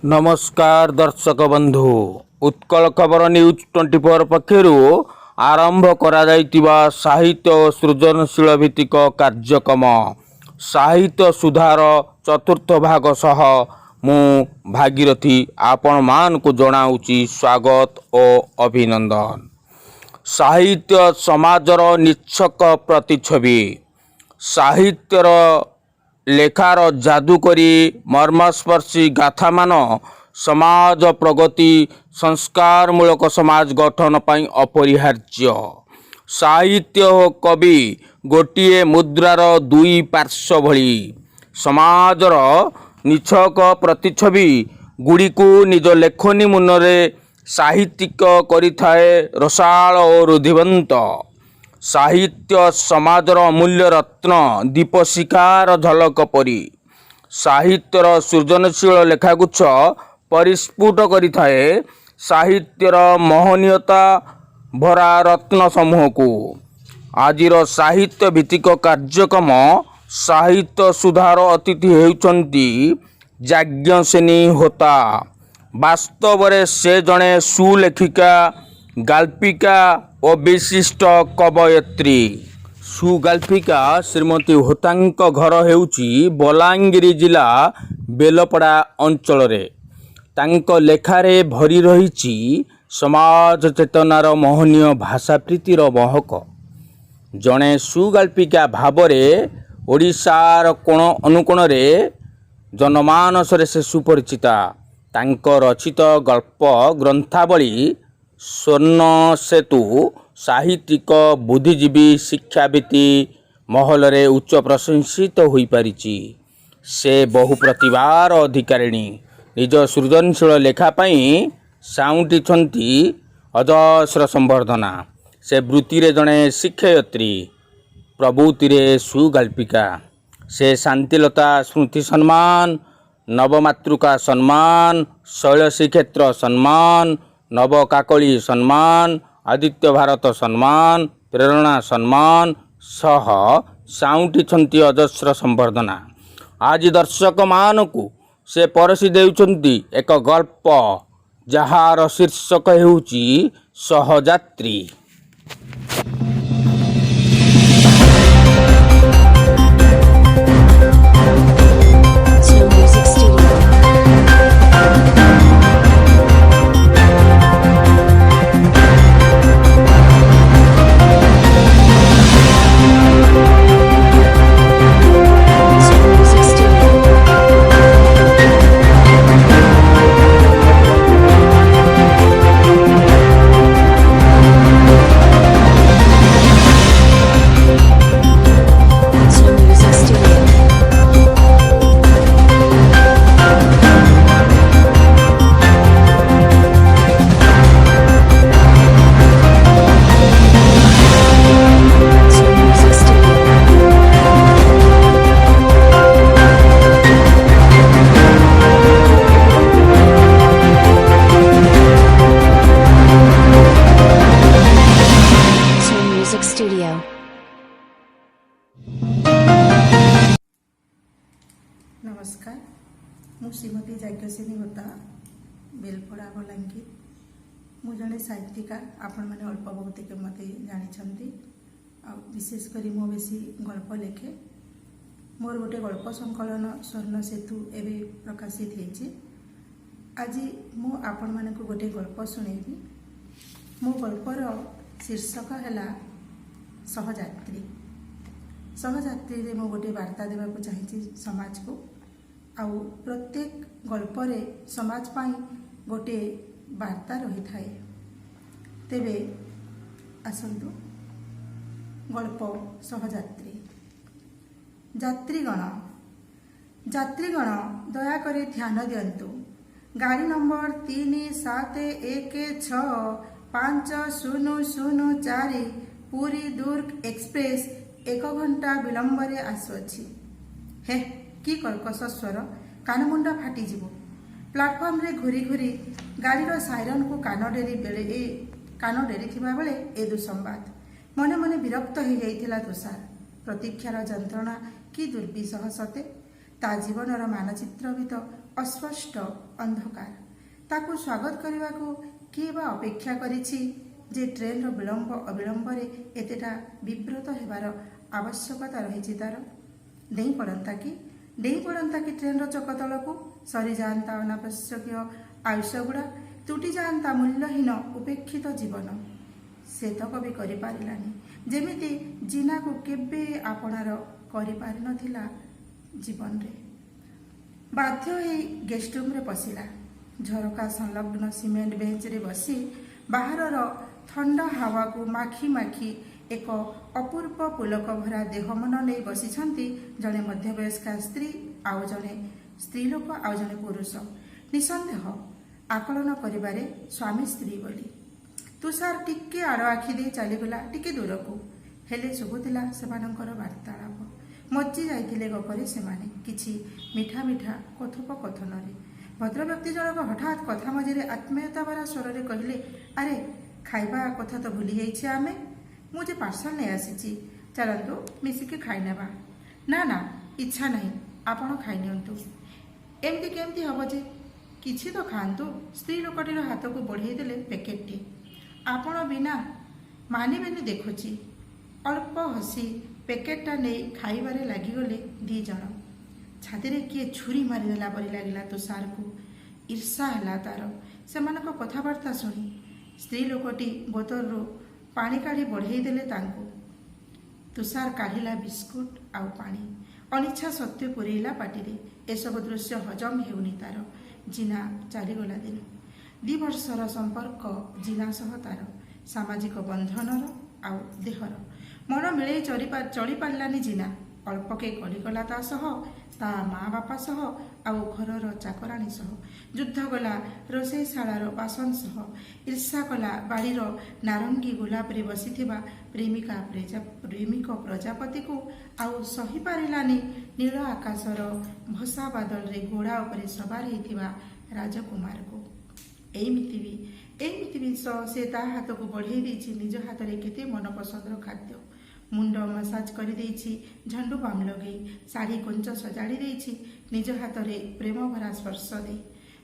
नमस्कार दर्शक बंधु उत्कल खबर न्यूज 24 पक्षर आरंभ करा जाइतिबा साहित्य और सृजनशील भित्तिक कार्यक्रम साहित्य सुधार चतुर्थ भाग सह मु भागीरथी आपण मान को जनाउची स्वागत और अभिनंदन। साहित्य समाजर निच्छक प्रतिछवि साहित्यर लेखार जादू करी मर्मस्पर्शी गाथा मान समाज प्रगति संस्कार मूलक समाज गठन पाई अपरिहार्य। साहित्य और कवि गोटिए मुद्रार दुई पार्श्व भली समाजर निछक प्रतिछवि गुड़िकु निज लेखनी मुନରେ साहित्यिक करिथाए रसाल और रुधिवंत। साहित्य समाजर अमूल्य रत्न दीपशिखार झलक परी साहित्यर सृजनशील लेखागुच्छ परिस्फुट करिथाए साहित्यर महनीयता भरा रत्न समूह को। आजिर साहित्य भित्तिक कार्यक्रम साहित्य सुधार अतिथि हेउचंती याज्ञसेनी होता। वास्तव में से जड़े सुलेखिका गाल्पिका और विशिष्ट कवयित्री। सुगाल्पिका श्रीमती होतांक घर हेउची बलांगीर जिला बेलपड़ा अंचल रे। तांक लेखारे भरी रहिची समाज चेतनार मोहनीय भाषा प्रीतिर महक। जड़े सुगाल्पिका भावरे ओडिशार कोण अनुकोण रे जनमानस से सुपरिचिता। तांक रचित गल्प ग्रंथावली स्वर्ण सेतु साहित्यिक बुद्धिजीवी शिक्षाविति महलरे उच्च प्रशंसित होई पारिछि। से बहु प्रतिभार अधिकारिणी निज सृजनशील लेखा पाई साउंटिछंती अजस्र संवर्धना। से वृत्ति जड़े शिक्षयित्री प्रभुति सुगाल्पिका। से शांतिलता स्मृति सम्मान नवमातृका सम्मान शैलसी क्षेत्र सम्मान नवकाकली सम्मान आदित्य भारत सम्मान प्रेरणा सम्मान सह साउंटिछंती अजस्र संवर्धना। आज दर्शक मानकु से परसी देउछंती एक गल्प जहार शीर्षक हेउची सहयात्री। Studio. नमस्कार मु श्रीमती याज्ञसेनी होता बेलपड़ा बलांगीर। मु जड़े साहित्यिका आपण मैंने अल्प बहुत के मत जानी विशेष करी मो बेसी गल्प लेखे। मोर गोटे गल्प संकलन स्वर्ण सेतु एवं प्रकाशित होती। आज मु आपण मानक गोटे गल्प शुणेबी। मो गल्पर शीर्षक है सहयात्री। सहयात्री रे मु गोटे वार्ता देवाक चाहिए समाज को। आउ प्रत्येक गल्परे समाज पाई गोटे वार्ता रही थाए। तेबे आसंतु गल्प सहयात्री। यात्रीगण दयाकर ध्यान दियंतु। गाड़ी नंबर 37165004 पुरी दुर्ग एक्सप्रेस 1 घंटा विलंब रे आसुअछि। हे कि कर्कश स्वर कानमुंडा फाटिजिव। प्लाटफर्म रे घुरी घुरी गाड़ी साइरन को कान डेरी थिबा बेले ए दुसंबाद। मने मने विरक्त हो जाइथिला तुषार। प्रतीक्षार जंत्रणा कि दुर्विसह सते। ता जीवनर मानचित्र भी तो अस्पष्ट अंधकार ताकू स्वागत करने किए बा अपेक्षा करिछि जे ट्रेन विलंब अविलंबरे एतेटा विव्रत हेबार आवश्यकता रही तार डेई पड़ता कि ट्रेन चक तलक सरी जाता अनावश्यक आयुष गुड़ा तुटी जाता मूल्यहीन उपेक्षित जीवन सेतक भी करि पारिलानी जेमिति जिना को केबे आपणार करि पारि नथिला जीवन रे बाध्य होई गेस्ट रूम रे पशिला झरका संलग्न सीमेंट बेंच रे बसी बाहरर ठंडा हावा को माखी माखी एक अपूर्व पुलक भरा देह मन नहीं बसी जड़े मध्यवयस्का स्त्री आउ जड़े स्त्री लोक आउ जड़े पुरुष निसंदेह आकलन करिबारे स्वामी स्त्री बोली तुषार टिके आड़ आखि दे चलीगला टिके दूर को हेले शुभुला सेमानंकर वार्तालाप मज्जी जाइथिले गपरे सेमाने किछि मिठा मिठा कथोपकथन रे भद्र व्यक्ति जनक हठात कथा मझे आत्मीयता भरा स्वर रे कहले अरे खाइबा कथा तो भूली जाइछे आमे मुझे पार्सल नहीं आसी चलतु मिसिकी खाई नेबा ना ना इच्छा नहीं आपण खाई नियंतु एमती केमती हम जे किछि तो खातु स्त्री लोकटीर हाथ को बढ़ाई देले पैकेटटी आपण बिना मानिबेनी देखुची अल्प हसी पैकेटटा नहीं खाइबारे लागिगले दी जण छाती रे किए छुरी मारिदेला परि लागिला तुषार को ईर्षा हैला तार सेमानक कथबार्ता शुणी स्त्री लोकटी बोतलरू पानी काढ़ी बढ़ाई देले तांको तुषार काढ़िला बिस्कुट आउ पानी अनिच्छा सत्वे पुरेला पाटिरे एसबु दृश्य हजम हेउनी तार जिना चलीगला दिन 2 वर्षर संपर्क जिना सह तार सामाजिक बंधनर आउ देहर मन मिले चली पारिलानी जिना अल्पके कलिगला ता सह ता माँ बापा सह आउ घरर चाकराणी सह युद्ध गला रोषेईशालार बासन सह ईर्षा कला बाड़ीर नारंगी गोलाप रे बसिथिबा प्रेमिक प्रजापति को आउ सही पारिलानी नील आकाशर भसा बादल रे घोड़ा उपरे सवार होइथिबा राजकुमार को एमिति भी से ता हाथ को बढ़ाई देछि निज हाथ रे केते मन पसंदर खाद्य मुंड मसाज कर झंडू बाम लगे शाढ़ी कंच सजाड़ी देछि निज हाथ में प्रेम भरा स्पर्श दे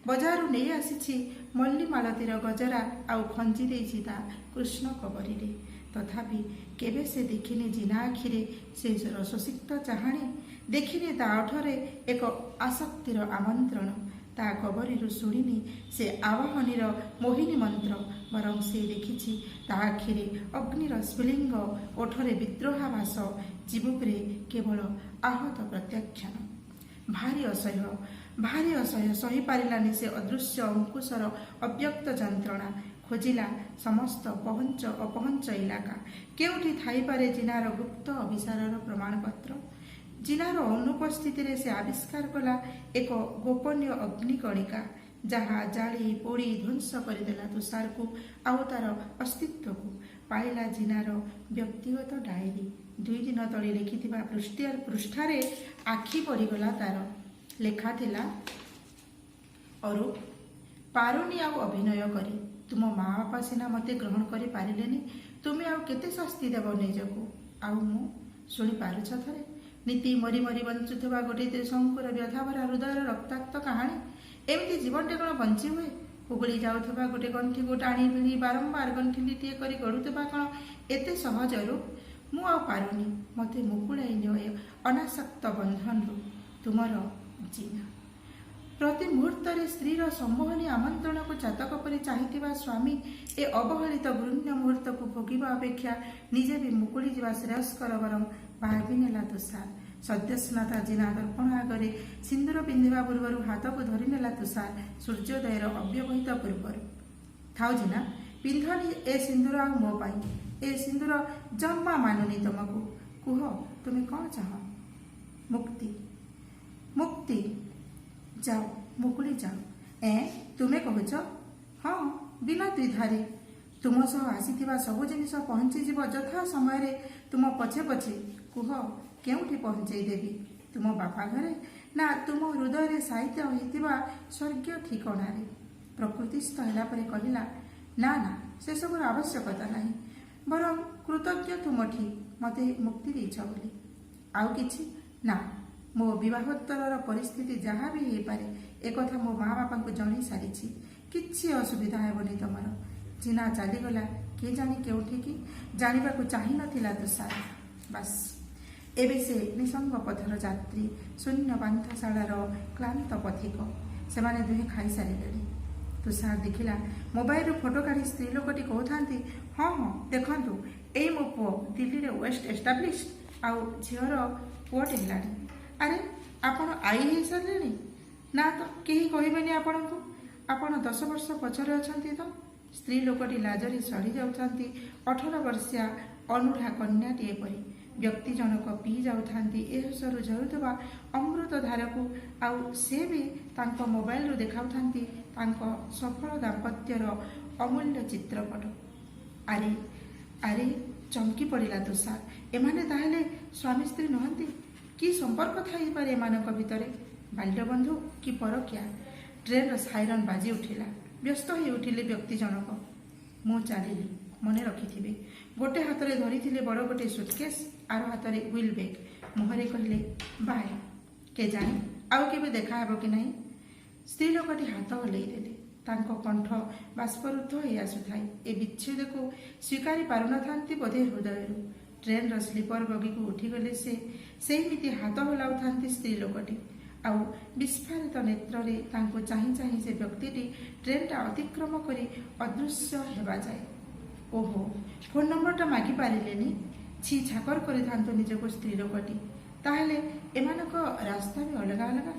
बजारू नहीं आसी मल्ली मालतीर गजरा आउ खंजी देछि ता कृष्ण कबरी रे तथापि केबे से देखिने जिना आखिरे से रससिक्त चाहाणी देखिने ता ओठरे एक आसक्तिर आमंत्रण ता कबरी शुणिनी से आवाहनीर मोहिनी मंत्र बरं से देखिछि ता आखिरे अग्निर स्फुलिंग ओठरे विद्रोहाभास जीवुकरे केवल आहत प्रत्याख्यान भारी असह्य सही पारिलानी से अदृश्य अंकुशर अव्यक्त जंत्रणा खोजिला समस्त पहंच अपहंच इलाका केउठी थाई पारे जिनार गुप्त अभिसारर प्रमाणपत्र जिनार अनुपस्थिति रे से आविष्कार कला एक गोपनीय अग्निकणिका जहाँ जाली पोड़ी ध्वंस करदेला तुषार को आउ तार अस्तित्व को पाइला जिनार व्यक्तिगत डायरी 2 दिन तले लिखिथिबा पृष्ठारे आखि पड़गला तार लेखा थिला अरू पारुनी आउ अभिनय करी तुम माँ बापा सिना मते ग्रहण करि पारिलेनी तुमे आउ केते शास्ति देव निजको आउ मु शुणी पारुछ थरे नीति मरी मरी बंचुवा गोटे त्रिशंकुर व्यथाभरा हृदय रक्ताक्त कहानी एमती जीवनटे कौन बंची हुए उगुली जाऊथबा गोटे गंठी को टाणी भिड़ी बारंबार गंठिलीटे करी गढ़ुथबा कौन एते सहजरू मु आ पारुनी मते मुकुलाई निय अनासक्त बंधन तुमर जिना प्रति मुहूर्त स्त्रीर सम्मोहनी आमंत्रण को चातक पर चाहिथिबा स्वामी ए अवहेलित गृह्य मुहूर्त को भोगिबा अपेक्षा निजे भी मुकुली जा श्रेयस्कर बरं भावी नेला तुषार सद्यस्नाता जिना दर्पण आगे सिंदूर पिंधिबा पूर्व हाथ को धरी नेला तुषार सूर्योदयर अव्यवहित पूर्व थाउ जिना पिंधनी ए सिंदूर आ मो पाई ए सिंदूर जम्मा मानुनी तुमको कुह तुम्हें कौन चाह मुक्ति मुक्ति जाओ मुकुली जाओ तुम्हें कहूच हाँ बिना द्विधारे तुम सह आसीथिबा सबु जिनिस पहुँची जीव यथा समय तुम पछे पछे कुह केउठी पहुँचाई देवी तुम बापा घरे ना तुम हृदय साहित्य होइतिबा स्वर्गीय ठिकणारे प्रकृतिस्थ होला परे कहिला ना ना से सबुर आवश्यकता नहीं बरं कृतज्ञ तुमठी मते मुक्ति देइछ बोली आउ किछि ना मो विवाहोत्तर परिस्थिति जहाँ भी हो पारे एकथा मो माँ बापा को जन सारी किसी असुविधा हेबनी तुमर चिन्हा चलीगला किए जानी केउठिकी जाना चाही नथिला तुषार बास एबे से निसंग पथर यात्री शून्य पांथशालार क्लांत पथिक से माने दुहे खाई सारे तुषार देखिला मोबाइल फोटो काढ़ी स्त्री लोकटी कहते हाँ हाँ देखु यही मो पुओ दिल्ली रे वेस्ट एस्टाब्लीश आउ झीर पुओटे है अरे आपण आई हो सारे ना तो कहीं कहबेनि आपण को आपण 10 वर्ष पछरे अछंती तो स्त्री लोकटी लाजरी सड़ी जाउछंती 18 वर्षिया अनुढ़ा कन्याटीए परी व्यक्ति जनक पी जाउथांती एहसरु झरुथबा अमृत धारकू आउ से भी तांको मोबाइल रु देखाउथांती तांको सफल दाम्पत्यर अमूल्य चित्रपट अरे अरे चमकी पड़िला तुषार एमाने ताहेले स्वामी स्त्री नहंती कि संपर्क थाई पारे एमानक भितरे बाल्य बंधु कि परकिया ट्रेन साइरन बाजी उठिला व्यस्त हो उठिले व्यक्ति जनक मु चलिली मने रखिथिबे गोटे हाथ में धरी बड़ गोटे सुटकेस आर हाथ में व्हील बैग मुहरे कहले बाय के जाने आउ केबे देखा हेबो कि नहीं स्त्री लोकटी हाथ हलई देले तांको कंठ बाष्परुद्ध हो आसुथाई ए विच्छेद को स्वीकारी पारुनथांती बोधे हृदय ट्रेन स्लीपर बगी को उठीगले से हाथ हलाउथांती स्त्री लोकटी आउ विस्फारित नेत्र रे तांको चाही चाही से व्यक्ति ट्रेनटा अतिक्रम करी अदृश्य हेबा जाए ओहो फोन नंबरटा मागी पारिलेनी छी छाकर करि थांतो निजको स्त्री लोकटी ताहले एमानक रास्ता भी अलग अलग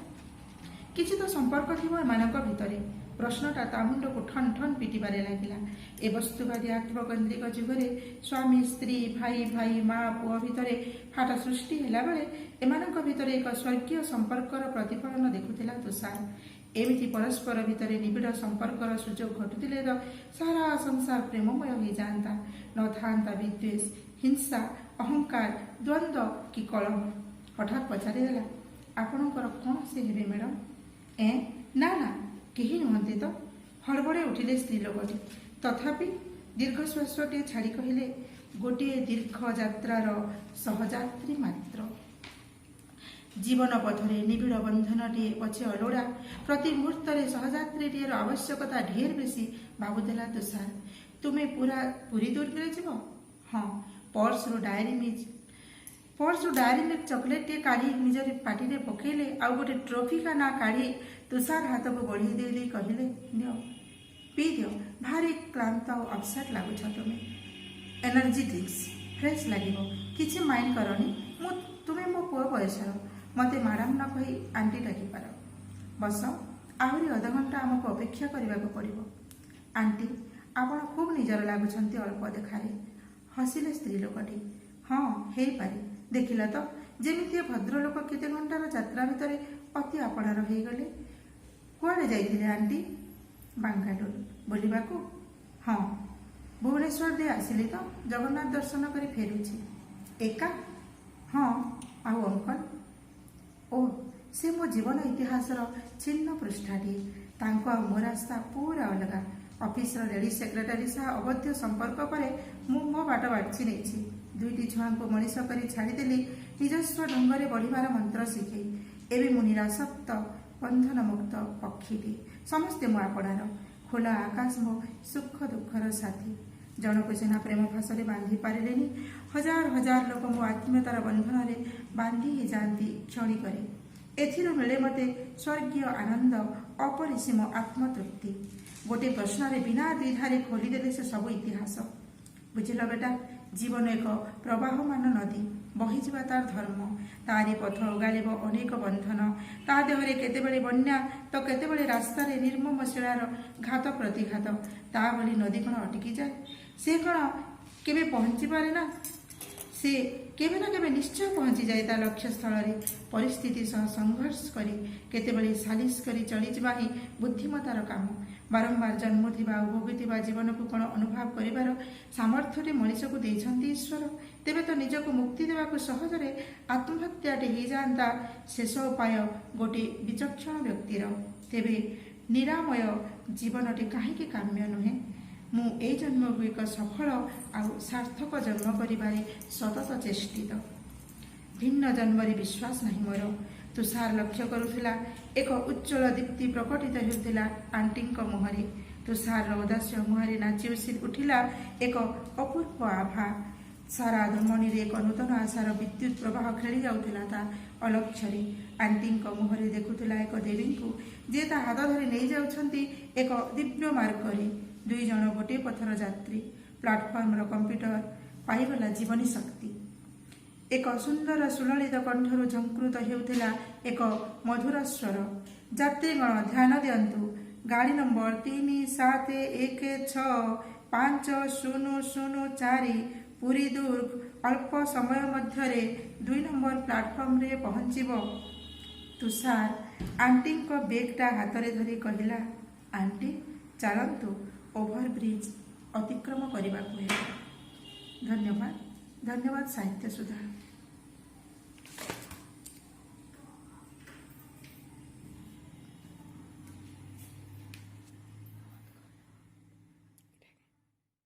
किछि तो संपर्क थिबो एमानक भितरे प्रश्नटा ता मुंड को ठन ठन पिटिबारे लागिला ए वस्तुवादी आत्मकेन्द्रिक जुगरे स्वामी स्त्री भाई भाई माँ पुओ भितरे फाटा सृष्टि हेला बेले एमानक भितरे एक स्वर्गीय संपर्कर प्रतिफलन देखुथिला तुषार एमिति परस्पर भितरे निबिड़ संपर्कर सुजोग घटुथिले तो सारा संसार प्रेममय हो जाता न था विद्वेष हिंसा अहंकार द्वंद्व कि कलह हठात पचारिदेला आपणकर कौन से हेबे मैडम ए ना ना केही नुहंती तो हड़बड़े उठिले स्त्री लोकटी तथापि दीर्घश्वासटे छाड़ी कहले गोटे दीर्घ यात्रार सहयात्री मात्र जीवन पथरे निबिड़ बंधनटे पछे अलोड़ा प्रति मुहूर्त सहयात्रीटीर आवश्यकता ढेर बेसी भावुला तुषार तुम्हें पूरा पूरी दुर्गे जीव हाँ पर्स रु डायरी मिल्क चॉकलेट टे काढ़ी निजर पाटी रे पकेले आउ गोटे ट्रॉफी का ना काढ़ी तुषार हाथ को बढ़ी दे कहले दियो पी दियो भारी क्लांत और अपसेट लगुछ तुम्हें एनर्जी ड्रिंक्स फ्रेश लगे किसी माइंड करनी तुम्हें मो पुओ बयसर मते मैडम न कही आंटी डाकिपार बस आहरी अध घंटा आमको अपेक्षा करने को पड़ो आंटी आपण खूब निजर लगुंट अल्प देखारे हसिले स्त्री लोकटी हाँ हो पारे देखिल तो जमी भद्रलोक केते घंटार यात्रा भितर अति आपणार हो गले कुआड़े जाइए आंटी बांगालोर बुलवा हाँ भुवनेश्वर दे आसिली तो जगन्नाथ दर्शन कर फेरुची एका हाँ आउ अंकल ओ से मो जीवन इतिहास छिन्न पृष्ठाटी तांको मो रास्ता पूरा अलग ऑफिस लेडी सेक्रेटरी सह अवध्य संपर्क पर मो बाट बाछि नहीं दुईटी छुआ को मनीष कर छाड़देली निजस्व ढंग बढ़िबार मंत्र शिखे एवं मु निरासक्त बंधन मुक्त पक्षीटी समस्ते मो आपणार खोला आकाश मो सुख दुखर साथी जनक सिना प्रेम फासरे बांधि पारे हजार हजार लोक मो आत्मीयतार बंधन में बांधि ही जाती क्षणिक एथिरु मिले मते स्वर्गीय आनंद अपरिसीम आत्मतृप्ति गोटे प्रश्न बिना द्विधारे खोलीदेले से सब इतिहास बुझिल बेटा जीवन एक प्रवाहमान नदी बहीजा तार धर्म तारी पथ उगाड़ब अनेक बंधन ता देहरे केतेबेले बन्या तो केतेबेले रास्तार निर्मम शिଳାर घात प्रतिघात ता भली नदी कौन अटकी जाए से कौन केबे पहुंची पारे ना से केबे ना केबे निश्चय पहुंची जाए ता लक्ष्य स्थल रे परिस्थिति सह संघर्ष करी केतेबेले सालिश करी चली जिबा ही बुद्धिमतार काम बारंबार जन्म थिबा भोगुथिबा जीवन को कौन अनुभव करिवार सामर्थ्य मनीष को देछंती ईश्वर तेबे तो निज को मुक्ति देवा को सहजरे आत्महत्याटे हो जाता शेष उपाय गोटे विचक्षण व्यक्तिर तेबे निरामय जीवनटे कहीं काम्य नुहे मु ए जन्म को एक सफल आउ सार्थक जन्म करिबारे सतत चेष्टित भिन्न जन्म विश्वास नहीं मोर तुषार लक्ष्य करुला एक उज्ज्वल दीप्ति प्रकटित होता आंटी मुहरे। तुषार उदास्य मुहरे नाची उठिला एक अपूर्व आभा। सारा धमनी एक नूतन आशार विद्युत प्रवाह खेली जाऊला ता अलक्ष्य। आंटी मुहरे देखुला एक देवी को जे ता हाथ धरी नहीं जाउछंती एक दिव्य मार्गरे। दुई जन गोटे पथर यात्री। प्लाटफर्म कंप्यूटर पाइगला जीवनी शक्ति। एक सुंदर सुललित कंठर झंकृत होता एक मधुर स्वर। यात्रीगण ध्यान दियंतु गाड़ी नंबर 37165004 पुरी दुर्ग अल्प समय मध्य 2 नंबर प्लाटफर्म रे पहुँचब। तुषार आंटी बेगटा हाथ में धरी कहला, आंटी चलतु ओभरब्रिज अतिक्रम करने को। धन्यवाद। धन्यवाद साहित्य सुधा।